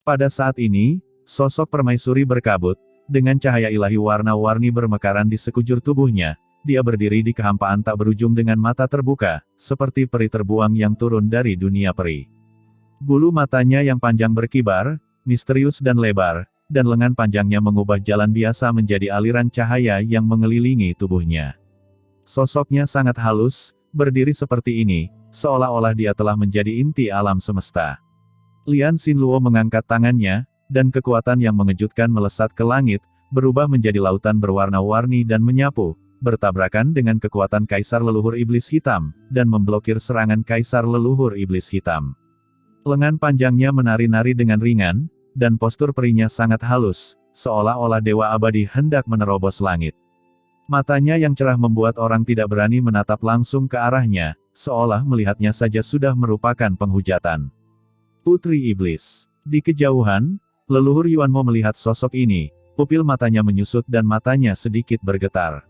Pada saat ini, sosok permaisuri berkabut, dengan cahaya ilahi warna-warni bermekaran di sekujur tubuhnya. Dia berdiri di kehampaan tak berujung dengan mata terbuka, seperti peri terbuang yang turun dari dunia peri. Bulu matanya yang panjang berkibar, misterius dan lebar, dan lengan panjangnya mengubah jalan biasa menjadi aliran cahaya yang mengelilingi tubuhnya. Sosoknya sangat halus, berdiri seperti ini, seolah-olah dia telah menjadi inti alam semesta. Lian Xinluo mengangkat tangannya, dan kekuatan yang mengejutkan melesat ke langit, berubah menjadi lautan berwarna-warni dan menyapu, bertabrakan dengan kekuatan Kaisar Leluhur Iblis Hitam, dan memblokir serangan Kaisar Leluhur Iblis Hitam. Lengan panjangnya menari-nari dengan ringan, dan postur perinya sangat halus, seolah-olah dewa abadi hendak menerobos langit. Matanya yang cerah membuat orang tidak berani menatap langsung ke arahnya, seolah melihatnya saja sudah merupakan penghujatan. Putri Iblis. Di kejauhan, leluhur Yuanmo melihat sosok ini, pupil matanya menyusut dan matanya sedikit bergetar.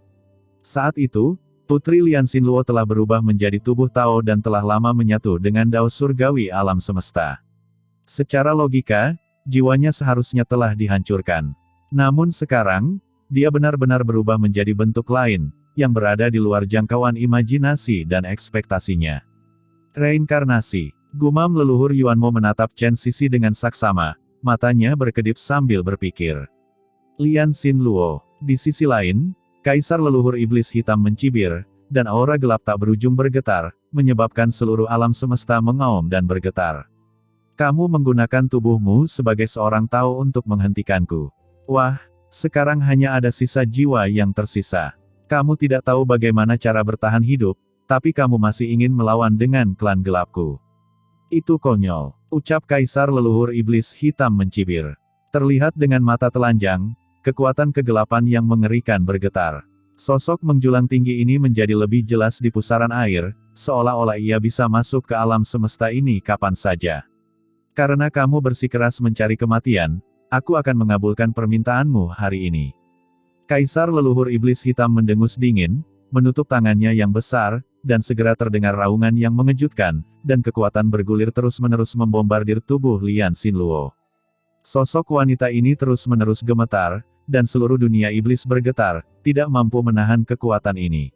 Saat itu, Putri Lian Xinluo telah berubah menjadi tubuh Tao dan telah lama menyatu dengan Dao surgawi alam semesta. Secara logika, jiwanya seharusnya telah dihancurkan. Namun sekarang, dia benar-benar berubah menjadi bentuk lain, yang berada di luar jangkauan imajinasi dan ekspektasinya. Reinkarnasi. Gumam leluhur Yuanmo menatap Chen Sisi dengan saksama, matanya berkedip sambil berpikir. Lian Xinluo. Di sisi lain, Kaisar Leluhur Iblis Hitam mencibir, dan aura gelap tak berujung bergetar, menyebabkan seluruh alam semesta mengaum dan bergetar. Kamu menggunakan tubuhmu sebagai seorang Tao untuk menghentikanku. Wah, sekarang hanya ada sisa jiwa yang tersisa. Kamu tidak tahu bagaimana cara bertahan hidup, tapi kamu masih ingin melawan dengan klan gelapku. Itu konyol, ucap Kaisar Leluhur Iblis Hitam mencibir. Terlihat dengan mata telanjang, kekuatan kegelapan yang mengerikan bergetar. Sosok menjulang tinggi ini menjadi lebih jelas di pusaran air, seolah-olah ia bisa masuk ke alam semesta ini kapan saja. Karena kamu bersikeras mencari kematian, aku akan mengabulkan permintaanmu hari ini. Kaisar Leluhur Iblis Hitam mendengus dingin, menutup tangannya yang besar, dan segera terdengar raungan yang mengejutkan, dan kekuatan bergulir terus-menerus membombardir tubuh Lian Xinluo. Sosok wanita ini terus-menerus gemetar, dan seluruh dunia iblis bergetar, tidak mampu menahan kekuatan ini.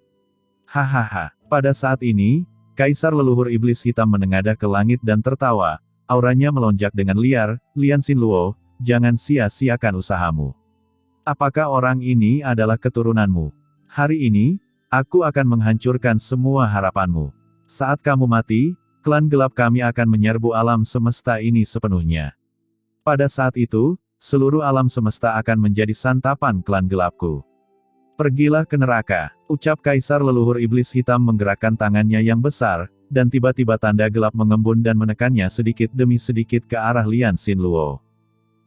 Hahaha. Pada saat ini, Kaisar Leluhur Iblis Hitam menengadah ke langit dan tertawa, auranya melonjak dengan liar. Lian Xinluo, jangan sia-siakan usahamu. Apakah orang ini adalah keturunanmu? Hari ini, aku akan menghancurkan semua harapanmu. Saat kamu mati, klan gelap kami akan menyerbu alam semesta ini sepenuhnya. Pada saat itu, seluruh alam semesta akan menjadi santapan klan gelapku. Pergilah ke neraka, ucap Kaisar Leluhur Iblis Hitam menggerakkan tangannya yang besar, dan tiba-tiba tanda gelap mengembun dan menekannya sedikit demi sedikit ke arah Lian Xinluo.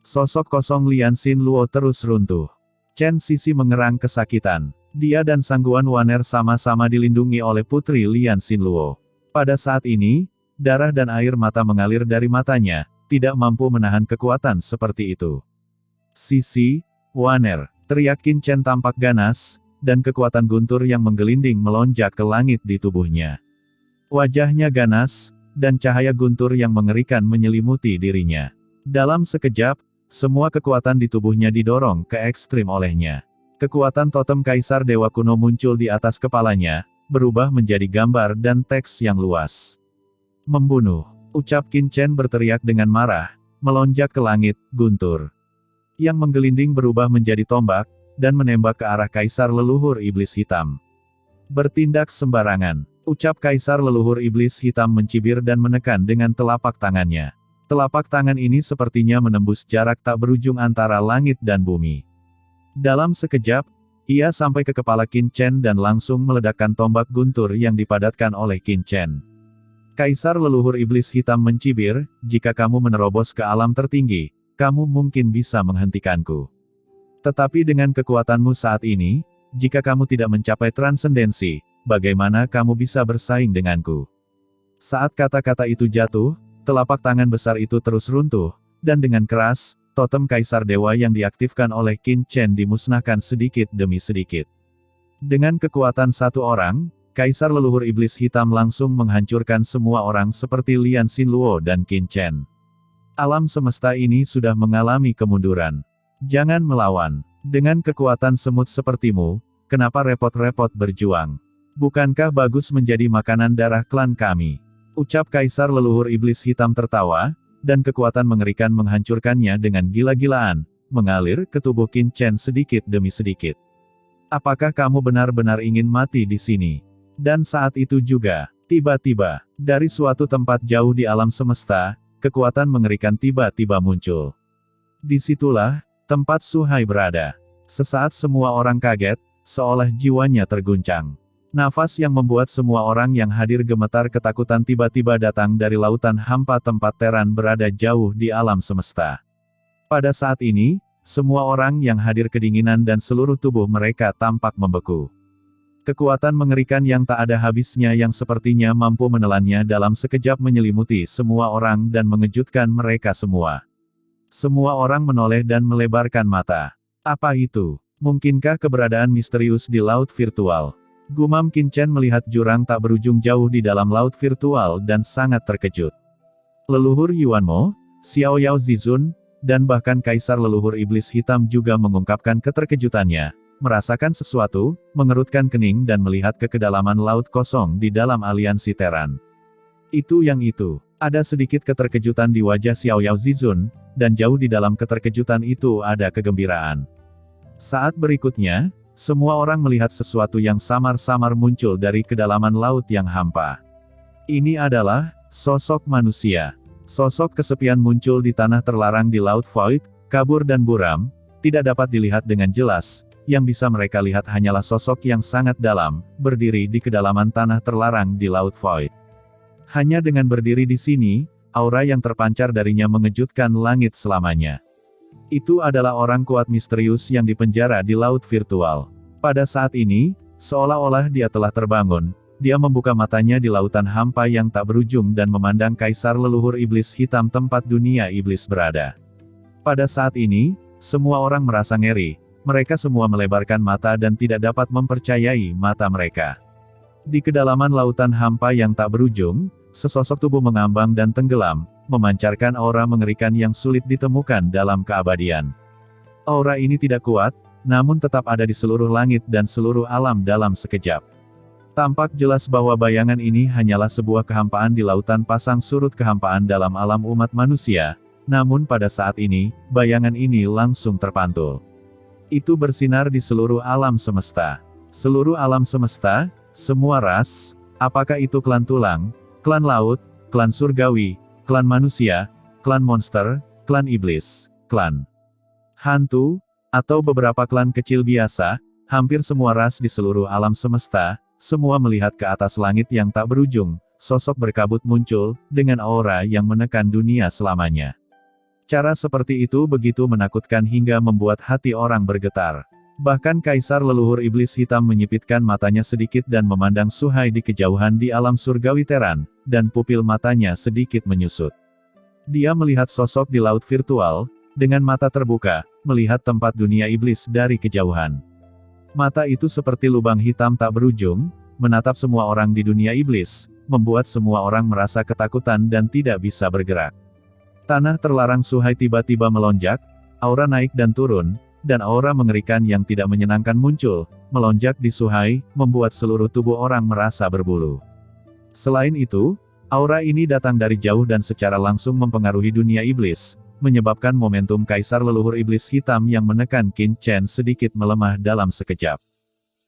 Sosok kosong Lian Xinluo terus runtuh. Chen Sisi mengerang kesakitan. Dia dan Sangguan Waner sama-sama dilindungi oleh Putri Lian Xinluo. Pada saat ini, darah dan air mata mengalir dari matanya, tidak mampu menahan kekuatan seperti itu. Sisi, Waner, teriak Qin Chen tampak ganas, dan kekuatan guntur yang menggelinding melonjak ke langit di tubuhnya. Wajahnya ganas, dan cahaya guntur yang mengerikan menyelimuti dirinya. Dalam sekejap, semua kekuatan di tubuhnya didorong ke ekstrim olehnya. Kekuatan totem Kaisar Dewa Kuno muncul di atas kepalanya, berubah menjadi gambar dan teks yang luas. Membunuh. Ucap Qin Chen berteriak dengan marah, melonjak ke langit, guntur yang menggelinding berubah menjadi tombak, dan menembak ke arah Kaisar Leluhur Iblis Hitam. Bertindak sembarangan, ucap Kaisar Leluhur Iblis Hitam mencibir dan menekan dengan telapak tangannya. Telapak tangan ini sepertinya menembus jarak tak berujung antara langit dan bumi. Dalam sekejap, ia sampai ke kepala Qin Chen dan langsung meledakkan tombak guntur yang dipadatkan oleh Qin Chen. Kaisar Leluhur Iblis Hitam mencibir, jika kamu menerobos ke alam tertinggi, kamu mungkin bisa menghentikanku. Tetapi dengan kekuatanmu saat ini, jika kamu tidak mencapai transendensi, bagaimana kamu bisa bersaing denganku? Saat kata-kata itu jatuh, telapak tangan besar itu terus runtuh, dan dengan keras, totem Kaisar Dewa yang diaktifkan oleh Qin Chen dimusnahkan sedikit demi sedikit. Dengan kekuatan satu orang, Kaisar Leluhur Iblis Hitam langsung menghancurkan semua orang seperti Lian Xinluo dan Qin Chen. Alam semesta ini sudah mengalami kemunduran. Jangan melawan. Dengan kekuatan semut sepertimu, kenapa repot-repot berjuang? Bukankah bagus menjadi makanan darah klan kami? Ucap Kaisar leluhur iblis hitam tertawa, dan kekuatan mengerikan menghancurkannya dengan gila-gilaan, mengalir ke tubuh Qin Chen sedikit demi sedikit. Apakah kamu benar-benar ingin mati di sini? Dan saat itu juga, tiba-tiba, dari suatu tempat jauh di alam semesta, kekuatan mengerikan tiba-tiba muncul. Disitulah tempat Su Hai berada. Sesaat semua orang kaget, seolah jiwanya terguncang. Nafas yang membuat semua orang yang hadir gemetar ketakutan tiba-tiba datang dari lautan hampa tempat Teran berada jauh di alam semesta. Pada saat ini, semua orang yang hadir kedinginan dan seluruh tubuh mereka tampak membeku. Kekuatan mengerikan yang tak ada habisnya yang sepertinya mampu menelannya dalam sekejap menyelimuti semua orang dan mengejutkan mereka semua. Semua orang menoleh dan melebarkan mata. Apa itu? Mungkinkah keberadaan misterius di laut virtual? Gumam Qin Chen melihat jurang tak berujung jauh di dalam laut virtual dan sangat terkejut. Leluhur Yuan Mo, Xiao Yao Zizun, dan bahkan Kaisar leluhur iblis hitam juga mengungkapkan keterkejutannya, merasakan sesuatu, mengerutkan kening dan melihat ke kedalaman laut kosong di dalam aliansi Teran. Itu yang itu. Ada sedikit keterkejutan di wajah Xiao Yao Zizun, dan jauh di dalam keterkejutan itu ada kegembiraan. Saat berikutnya, semua orang melihat sesuatu yang samar-samar muncul dari kedalaman laut yang hampa. Ini adalah sosok manusia. Sosok kesepian muncul di tanah terlarang di Laut Void, kabur dan buram, tidak dapat dilihat dengan jelas, yang bisa mereka lihat hanyalah sosok yang sangat dalam, berdiri di kedalaman tanah terlarang di Laut Void. Hanya dengan berdiri di sini, aura yang terpancar darinya mengejutkan langit selamanya. Itu adalah orang kuat misterius yang dipenjara di laut virtual. Pada saat ini, seolah-olah dia telah terbangun, dia membuka matanya di lautan hampa yang tak berujung dan memandang Kaisar leluhur iblis hitam tempat dunia iblis berada. Pada saat ini, semua orang merasa ngeri, mereka semua melebarkan mata dan tidak dapat mempercayai mata mereka. Di kedalaman lautan hampa yang tak berujung, sesosok tubuh mengambang dan tenggelam, memancarkan aura mengerikan yang sulit ditemukan dalam keabadian. Aura ini tidak kuat, namun tetap ada di seluruh langit dan seluruh alam dalam sekejap. Tampak jelas bahwa bayangan ini hanyalah sebuah kehampaan di lautan pasang surut kehampaan dalam alam umat manusia, namun pada saat ini, bayangan ini langsung terpantul. Itu bersinar di seluruh alam semesta. Seluruh alam semesta, semua ras, apakah itu klan tulang, klan laut, klan surgawi, klan manusia, klan monster, klan iblis, klan hantu, atau beberapa klan kecil biasa, hampir semua ras di seluruh alam semesta, semua melihat ke atas langit yang tak berujung, sosok berkabut muncul, dengan aura yang menekan dunia selamanya. Cara seperti itu begitu menakutkan hingga membuat hati orang bergetar. Bahkan Kaisar leluhur iblis hitam menyipitkan matanya sedikit dan memandang Su Hai di kejauhan di alam surgawi Teran, dan pupil matanya sedikit menyusut. Dia melihat sosok di laut virtual, dengan mata terbuka, melihat tempat dunia iblis dari kejauhan. Mata itu seperti lubang hitam tak berujung, menatap semua orang di dunia iblis, membuat semua orang merasa ketakutan dan tidak bisa bergerak. Tanah terlarang Su Hai tiba-tiba melonjak, aura naik dan turun, dan aura mengerikan yang tidak menyenangkan muncul, melonjak di Su Hai, membuat seluruh tubuh orang merasa berbulu. Selain itu, aura ini datang dari jauh dan secara langsung mempengaruhi dunia iblis, menyebabkan momentum Kaisar leluhur iblis hitam yang menekan Qin Chen sedikit melemah dalam sekejap.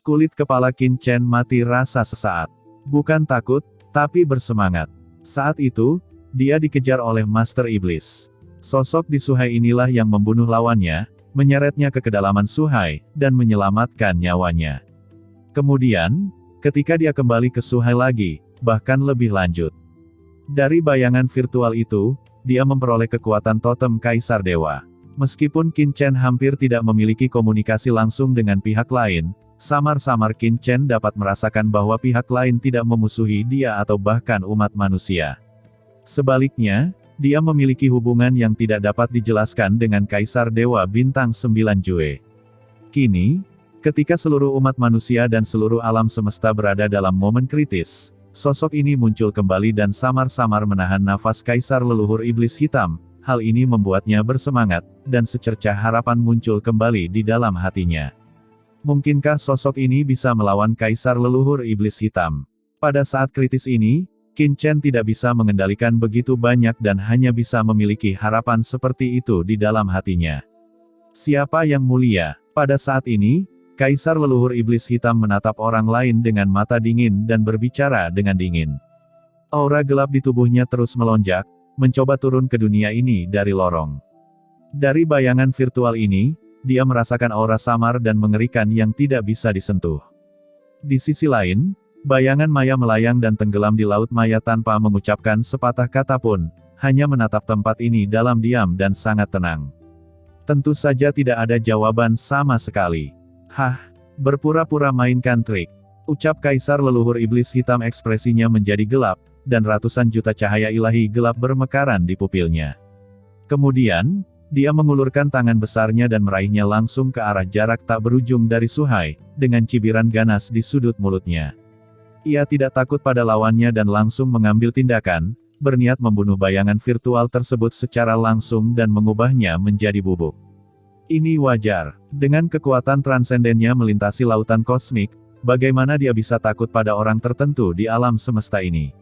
Kulit kepala Qin Chen mati rasa sesaat. Bukan takut, tapi bersemangat. Saat itu, dia dikejar oleh Master Iblis. Sosok di Su Hai inilah yang membunuh lawannya, menyeretnya ke kedalaman Su Hai, dan menyelamatkan nyawanya. Kemudian, ketika dia kembali ke Su Hai lagi, bahkan lebih lanjut. Dari bayangan virtual itu, dia memperoleh kekuatan totem Kaisar Dewa. Meskipun Qin Chen hampir tidak memiliki komunikasi langsung dengan pihak lain, samar-samar Qin Chen dapat merasakan bahwa pihak lain tidak memusuhi dia atau bahkan umat manusia. Sebaliknya, dia memiliki hubungan yang tidak dapat dijelaskan dengan Kaisar Dewa Bintang 9 Jue. Kini, ketika seluruh umat manusia dan seluruh alam semesta berada dalam momen kritis, sosok ini muncul kembali dan samar-samar menahan nafas Kaisar leluhur iblis hitam, hal ini membuatnya bersemangat, dan secercah harapan muncul kembali di dalam hatinya. Mungkinkah sosok ini bisa melawan Kaisar Leluhur Iblis Hitam? Pada saat kritis ini, Qin Chen tidak bisa mengendalikan begitu banyak dan hanya bisa memiliki harapan seperti itu di dalam hatinya. Siapa yang mulia? Pada saat ini, Kaisar Leluhur Iblis Hitam menatap orang lain dengan mata dingin dan berbicara dengan dingin. Aura gelap di tubuhnya terus melonjak, mencoba turun ke dunia ini dari lorong. Dari bayangan virtual ini, dia merasakan aura samar dan mengerikan yang tidak bisa disentuh. Di sisi lain, bayangan maya melayang dan tenggelam di laut maya tanpa mengucapkan sepatah kata pun, hanya menatap tempat ini dalam diam dan sangat tenang. Tentu saja tidak ada jawaban sama sekali. Hah, berpura-pura mainkan trik. Ucap Kaisar Leluhur Iblis Hitam, ekspresinya menjadi gelap, dan ratusan juta cahaya ilahi gelap bermekaran di pupilnya. Kemudian, dia mengulurkan tangan besarnya dan meraihnya langsung ke arah jarak tak berujung dari Suhai, dengan cibiran ganas di sudut mulutnya. Ia tidak takut pada lawannya dan langsung mengambil tindakan, berniat membunuh bayangan virtual tersebut secara langsung dan mengubahnya menjadi bubuk. Ini wajar. Dengan kekuatan transendennya melintasi lautan kosmik, bagaimana dia bisa takut pada orang tertentu di alam semesta ini?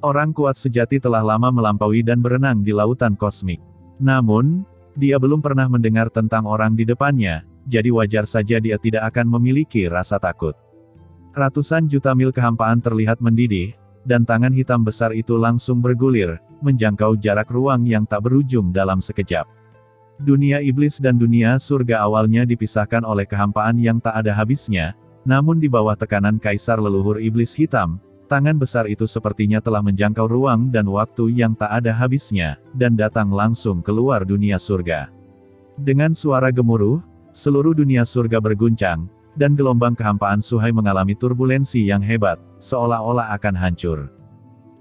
Orang kuat sejati telah lama melampaui dan berenang di lautan kosmik. Namun, dia belum pernah mendengar tentang orang di depannya, jadi wajar saja dia tidak akan memiliki rasa takut. Ratusan juta mil kehampaan terlihat mendidih, dan tangan hitam besar itu langsung bergulir, menjangkau jarak ruang yang tak berujung dalam sekejap. Dunia iblis dan dunia surga awalnya dipisahkan oleh kehampaan yang tak ada habisnya, namun di bawah tekanan Kaisar Leluhur Iblis Hitam, tangan besar itu sepertinya telah menjangkau ruang dan waktu yang tak ada habisnya, dan datang langsung keluar dunia surga. Dengan suara gemuruh, seluruh dunia surga berguncang, dan gelombang kehampaan Suhai mengalami turbulensi yang hebat, seolah-olah akan hancur.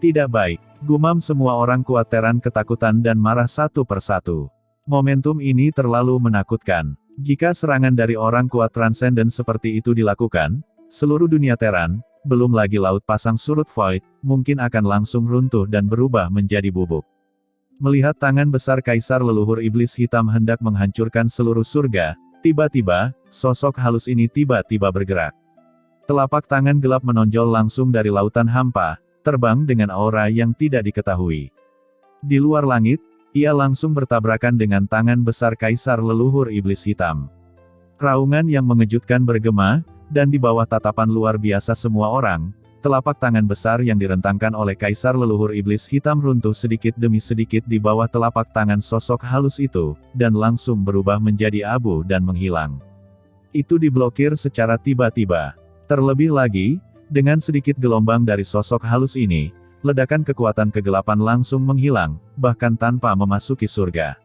Tidak baik, gumam semua orang kuat Teran ketakutan dan marah satu persatu. Momentum ini terlalu menakutkan. Jika serangan dari orang kuat transenden seperti itu dilakukan, seluruh dunia Teran, belum lagi laut pasang surut Void, mungkin akan langsung runtuh dan berubah menjadi bubuk. Melihat tangan besar Kaisar Leluhur Iblis Hitam hendak menghancurkan seluruh surga, tiba-tiba, sosok halus ini tiba-tiba bergerak. Telapak tangan gelap menonjol langsung dari lautan hampa, terbang dengan aura yang tidak diketahui. Di luar langit, ia langsung bertabrakan dengan tangan besar Kaisar Leluhur Iblis Hitam. Raungan yang mengejutkan bergema, dan di bawah tatapan luar biasa semua orang, telapak tangan besar yang direntangkan oleh Kaisar Leluhur Iblis Hitam runtuh sedikit demi sedikit di bawah telapak tangan sosok halus itu, dan langsung berubah menjadi abu dan menghilang. Itu diblokir secara tiba-tiba. Terlebih lagi, dengan sedikit gelombang dari sosok halus ini, ledakan kekuatan kegelapan langsung menghilang, bahkan tanpa memasuki surga.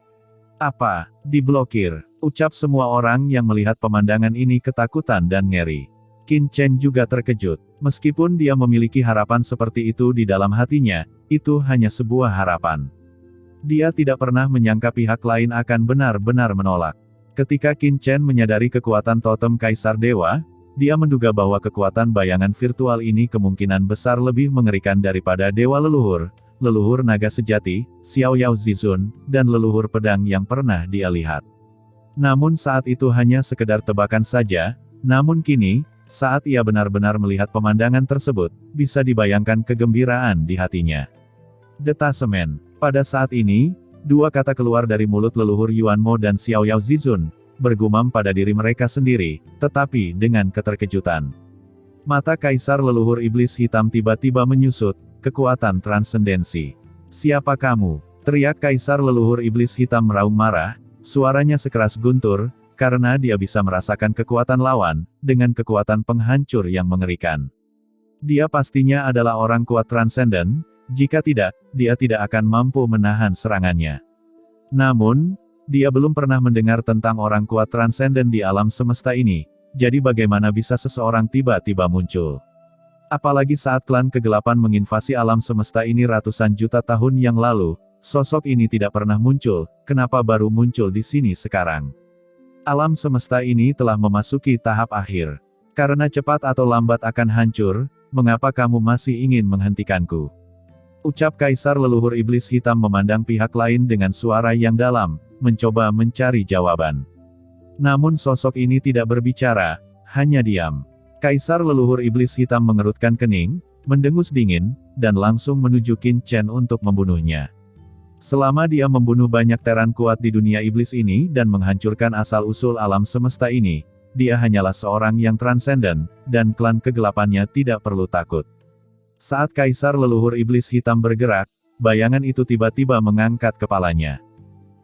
Apa? Diblokir? Ucap semua orang yang melihat pemandangan ini ketakutan dan ngeri. Qin Chen juga terkejut. Meskipun dia memiliki harapan seperti itu di dalam hatinya, itu hanya sebuah harapan. Dia tidak pernah menyangka pihak lain akan benar-benar menolak. Ketika Qin Chen menyadari kekuatan totem Kaisar Dewa, dia menduga bahwa kekuatan bayangan virtual ini kemungkinan besar lebih mengerikan daripada Dewa Leluhur, Leluhur Naga Sejati, Xiao Yao Zizun, dan Leluhur Pedang yang pernah dia lihat. Namun saat itu hanya sekedar tebakan saja, namun kini, saat ia benar-benar melihat pemandangan tersebut, bisa dibayangkan kegembiraan di hatinya. Detasemen. Pada saat ini, dua kata keluar dari mulut Leluhur Yuanmo dan Xiao Yao Zizun, bergumam pada diri mereka sendiri, tetapi dengan keterkejutan. Mata Kaisar Leluhur Iblis Hitam tiba-tiba menyusut, kekuatan transendensi. Siapa kamu? Teriak Kaisar Leluhur Iblis Hitam meraung marah, suaranya sekeras guntur, karena dia bisa merasakan kekuatan lawan, dengan kekuatan penghancur yang mengerikan. Dia pastinya adalah orang kuat transenden, jika tidak, dia tidak akan mampu menahan serangannya. Namun, dia belum pernah mendengar tentang orang kuat transenden di alam semesta ini, jadi bagaimana bisa seseorang tiba-tiba muncul? Apalagi saat klan kegelapan menginvasi alam semesta ini ratusan juta tahun yang lalu, sosok ini tidak pernah muncul, kenapa baru muncul di sini sekarang? Alam semesta ini telah memasuki tahap akhir. Karena cepat atau lambat akan hancur, mengapa kamu masih ingin menghentikanku? Ucap Kaisar leluhur iblis hitam memandang pihak lain dengan suara yang dalam, mencoba mencari jawaban. Namun sosok ini tidak berbicara, hanya diam. Kaisar leluhur iblis hitam mengerutkan kening, mendengus dingin, dan langsung menuju Qin Chen untuk membunuhnya. Selama dia membunuh banyak teran kuat di dunia iblis ini dan menghancurkan asal-usul alam semesta ini, dia hanyalah seorang yang transenden, dan klan kegelapannya tidak perlu takut. Saat Kaisar leluhur iblis hitam bergerak, bayangan itu tiba-tiba mengangkat kepalanya.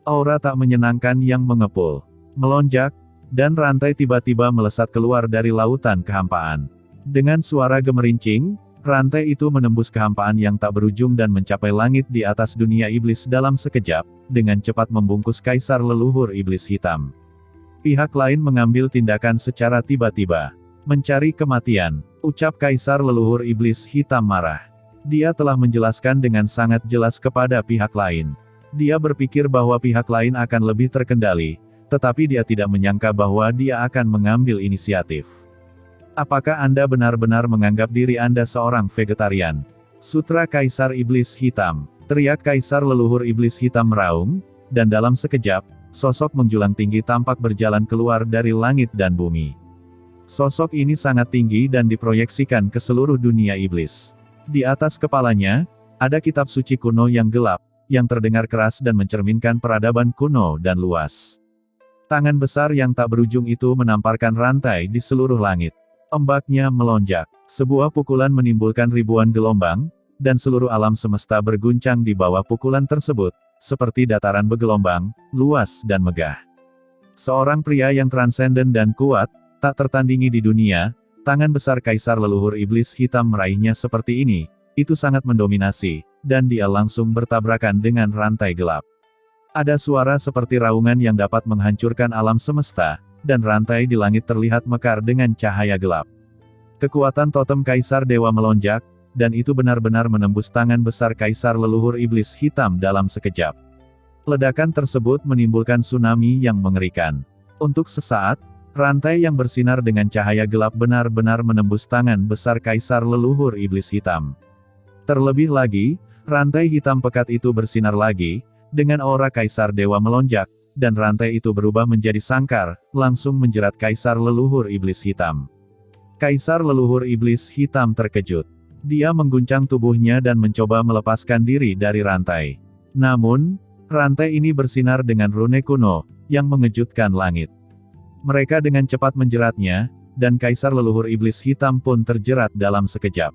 Aura tak menyenangkan yang mengepul, melonjak, dan rantai tiba-tiba melesat keluar dari lautan kehampaan. Dengan suara gemerincing, rantai itu menembus kehampaan yang tak berujung dan mencapai langit di atas dunia iblis dalam sekejap, dengan cepat membungkus Kaisar leluhur iblis hitam. Pihak lain mengambil tindakan secara tiba-tiba. Mencari kematian, ucap Kaisar leluhur iblis hitam marah. Dia telah menjelaskan dengan sangat jelas kepada pihak lain. Dia berpikir bahwa pihak lain akan lebih terkendali, tetapi dia tidak menyangka bahwa dia akan mengambil inisiatif. Apakah Anda benar-benar menganggap diri Anda seorang vegetarian? Sutra Kaisar Iblis Hitam, teriak Kaisar leluhur iblis hitam meraung, dan dalam sekejap, sosok menjulang tinggi tampak berjalan keluar dari langit dan bumi. Sosok ini sangat tinggi dan diproyeksikan ke seluruh dunia iblis. Di atas kepalanya, ada kitab suci kuno yang gelap, yang terdengar keras dan mencerminkan peradaban kuno dan luas. Tangan besar yang tak berujung itu menamparkan rantai di seluruh langit. Ombaknya melonjak. Sebuah pukulan menimbulkan ribuan gelombang, dan seluruh alam semesta berguncang di bawah pukulan tersebut, seperti dataran bergelombang, luas dan megah. Seorang pria yang transenden dan kuat, tak tertandingi di dunia, tangan besar Kaisar leluhur iblis hitam meraihnya seperti ini, itu sangat mendominasi, dan dia langsung bertabrakan dengan rantai gelap. Ada suara seperti raungan yang dapat menghancurkan alam semesta, dan rantai di langit terlihat mekar dengan cahaya gelap. Kekuatan totem Kaisar Dewa melonjak, dan itu benar-benar menembus tangan besar Kaisar leluhur iblis hitam dalam sekejap. Ledakan tersebut menimbulkan tsunami yang mengerikan. Untuk sesaat, rantai yang bersinar dengan cahaya gelap benar-benar menembus tangan besar Kaisar leluhur iblis hitam. Terlebih lagi, rantai hitam pekat itu bersinar lagi, dengan aura Kaisar Dewa melonjak, dan rantai itu berubah menjadi sangkar, langsung menjerat Kaisar leluhur iblis hitam. Kaisar leluhur iblis hitam terkejut. Dia mengguncang tubuhnya dan mencoba melepaskan diri dari rantai. Namun, rantai ini bersinar dengan rune kuno, yang mengejutkan langit. Mereka dengan cepat menjeratnya, dan Kaisar leluhur iblis hitam pun terjerat dalam sekejap.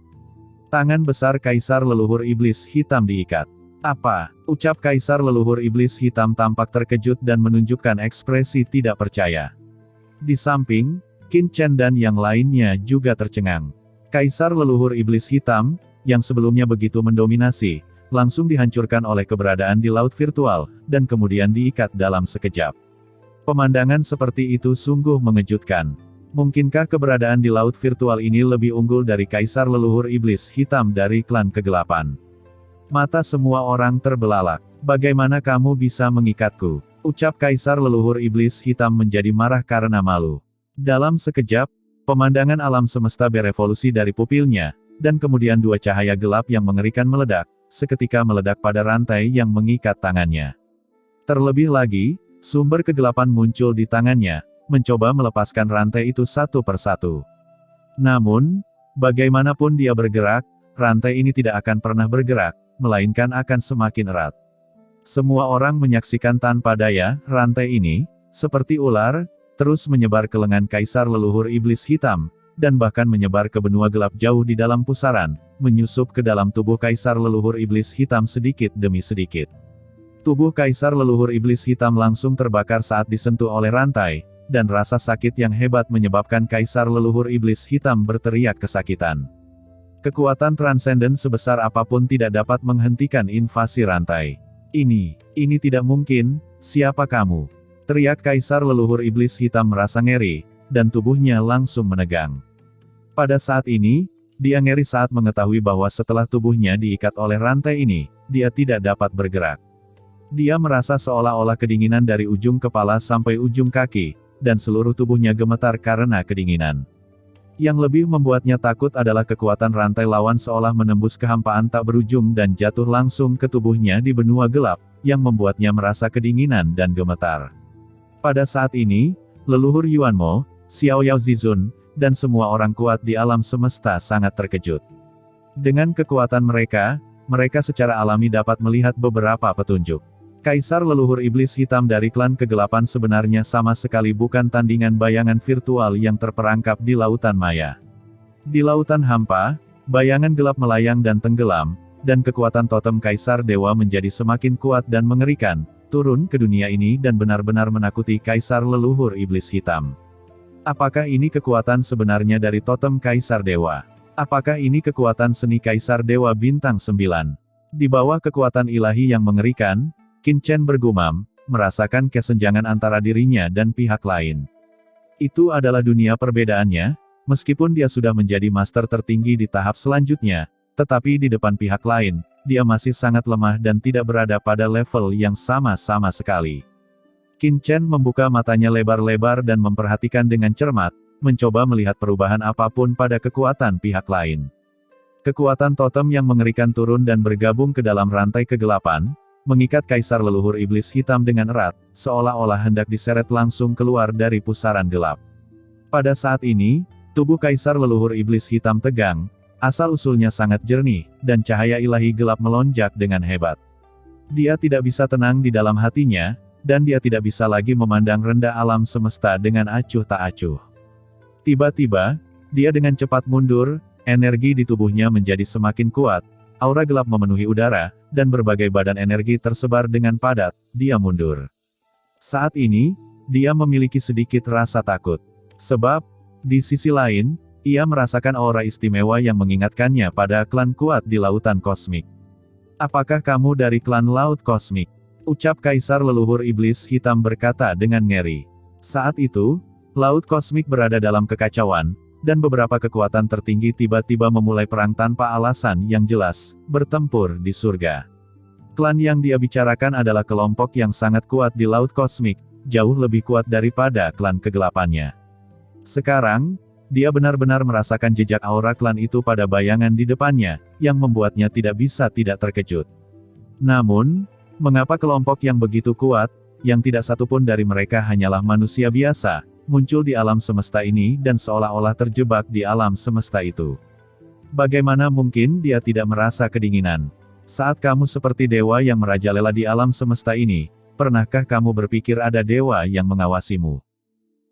Tangan besar Kaisar leluhur iblis hitam diikat. Apa? Ucap Kaisar leluhur iblis hitam tampak terkejut dan menunjukkan ekspresi tidak percaya. Di samping, Qin Chen dan yang lainnya juga tercengang. Kaisar leluhur iblis hitam, yang sebelumnya begitu mendominasi, langsung dihancurkan oleh keberadaan di laut virtual, dan kemudian diikat dalam sekejap. Pemandangan seperti itu sungguh mengejutkan. Mungkinkah keberadaan di laut virtual ini lebih unggul dari Kaisar leluhur iblis hitam dari klan kegelapan? Mata semua orang terbelalak. Bagaimana kamu bisa mengikatku? Ucap Kaisar leluhur iblis hitam menjadi marah karena malu. Dalam sekejap, pemandangan alam semesta berevolusi dari pupilnya, dan kemudian dua cahaya gelap yang mengerikan meledak, seketika meledak pada rantai yang mengikat tangannya. Terlebih lagi, sumber kegelapan muncul di tangannya, mencoba melepaskan rantai itu satu persatu. Namun, bagaimanapun dia bergerak, rantai ini tidak akan pernah bergerak, melainkan akan semakin erat. Semua orang menyaksikan tanpa daya, rantai ini, seperti ular, terus menyebar ke lengan Kaisar leluhur iblis hitam, dan bahkan menyebar ke benua gelap jauh di dalam pusaran, menyusup ke dalam tubuh Kaisar leluhur iblis hitam sedikit demi sedikit. Tubuh Kaisar leluhur iblis hitam langsung terbakar saat disentuh oleh rantai, dan rasa sakit yang hebat menyebabkan Kaisar leluhur iblis hitam berteriak kesakitan. Kekuatan transenden sebesar apapun tidak dapat menghentikan invasi rantai. Ini tidak mungkin, siapa kamu? Teriak Kaisar leluhur iblis hitam merasa ngeri, dan tubuhnya langsung menegang. Pada saat ini, dia ngeri saat mengetahui bahwa setelah tubuhnya diikat oleh rantai ini, dia tidak dapat bergerak. Dia merasa seolah-olah kedinginan dari ujung kepala sampai ujung kaki, dan seluruh tubuhnya gemetar karena kedinginan. Yang lebih membuatnya takut adalah kekuatan rantai lawan seolah menembus kehampaan tak berujung dan jatuh langsung ke tubuhnya di benua gelap, yang membuatnya merasa kedinginan dan gemetar. Pada saat ini, leluhur Yuanmo, Xiao Yao Zizun, dan semua orang kuat di alam semesta sangat terkejut. Dengan kekuatan mereka, mereka secara alami dapat melihat beberapa petunjuk. Kaisar leluhur iblis hitam dari klan kegelapan sebenarnya sama sekali bukan tandingan bayangan virtual yang terperangkap di lautan maya. Di lautan hampa, bayangan gelap melayang dan tenggelam, dan kekuatan totem Kaisar Dewa menjadi semakin kuat dan mengerikan, turun ke dunia ini dan benar-benar menakuti Kaisar leluhur iblis hitam. Apakah ini kekuatan sebenarnya dari totem Kaisar Dewa? Apakah ini kekuatan seni Kaisar Dewa Bintang 9? Di bawah kekuatan ilahi yang mengerikan, Qin Chen bergumam, merasakan kesenjangan antara dirinya dan pihak lain. Itu adalah dunia perbedaannya, meskipun dia sudah menjadi master tertinggi di tahap selanjutnya, tetapi di depan pihak lain, dia masih sangat lemah dan tidak berada pada level yang sama-sama sekali. Qin Chen membuka matanya lebar-lebar dan memperhatikan dengan cermat, mencoba melihat perubahan apapun pada kekuatan pihak lain. Kekuatan totem yang mengerikan turun dan bergabung ke dalam rantai kegelapan, mengikat Kaisar leluhur iblis hitam dengan erat, seolah-olah hendak diseret langsung keluar dari pusaran gelap. Pada saat ini, tubuh Kaisar leluhur iblis hitam tegang, asal-usulnya sangat jernih, dan cahaya ilahi gelap melonjak dengan hebat. Dia tidak bisa tenang di dalam hatinya, dan dia tidak bisa lagi memandang rendah alam semesta dengan acuh tak acuh. Tiba-tiba, dia dengan cepat mundur, energi di tubuhnya menjadi semakin kuat, aura gelap memenuhi udara, dan berbagai badan energi tersebar dengan padat, dia mundur. Saat ini, dia memiliki sedikit rasa takut. Sebab, di sisi lain, ia merasakan aura istimewa yang mengingatkannya pada klan kuat di lautan kosmik. Apakah kamu dari klan Laut Kosmik? Ucap Kaisar leluhur iblis hitam berkata dengan ngeri. Saat itu, Laut Kosmik berada dalam kekacauan, dan beberapa kekuatan tertinggi tiba-tiba memulai perang tanpa alasan yang jelas, bertempur di surga. Klan yang dia bicarakan adalah kelompok yang sangat kuat di Laut Kosmik, jauh lebih kuat daripada klan kegelapannya. Sekarang, dia benar-benar merasakan jejak aura klan itu pada bayangan di depannya, yang membuatnya tidak bisa tidak terkejut. Namun, mengapa kelompok yang begitu kuat, yang tidak satupun dari mereka hanyalah manusia biasa, muncul di alam semesta ini dan seolah-olah terjebak di alam semesta itu? Bagaimana mungkin dia tidak merasa kedinginan? Saat kamu seperti dewa yang merajalela di alam semesta ini, pernahkah kamu berpikir ada dewa yang mengawasimu?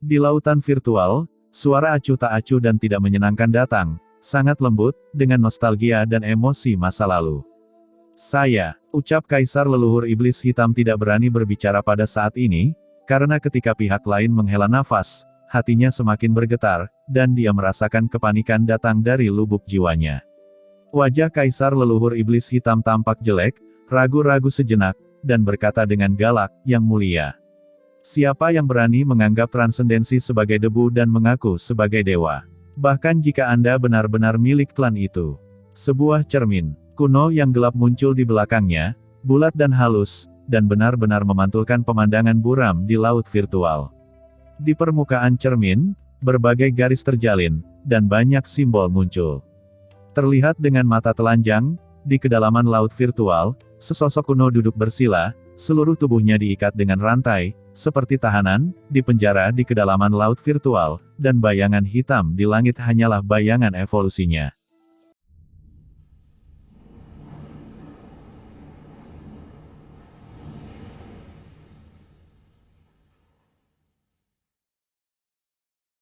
Di lautan virtual, suara acuh tak acuh dan tidak menyenangkan datang, sangat lembut, dengan nostalgia dan emosi masa lalu. Ucap Kaisar leluhur iblis hitam tidak berani berbicara pada saat ini, karena ketika pihak lain menghela nafas, hatinya semakin bergetar, dan dia merasakan kepanikan datang dari lubuk jiwanya. Wajah Kaisar leluhur iblis hitam tampak jelek, ragu-ragu sejenak, dan berkata dengan galak, "Yang mulia, siapa yang berani menganggap transendensi sebagai debu dan mengaku sebagai dewa? Bahkan jika Anda benar-benar milik klan itu." Sebuah cermin kuno yang gelap muncul di belakangnya, bulat dan halus, dan benar-benar memantulkan pemandangan buram di laut virtual. Di permukaan cermin, berbagai garis terjalin, dan banyak simbol muncul. Terlihat dengan mata telanjang, di kedalaman laut virtual, sesosok kuno duduk bersila, seluruh tubuhnya diikat dengan rantai, seperti tahanan, di penjara di kedalaman laut virtual, dan bayangan hitam di langit hanyalah bayangan evolusinya.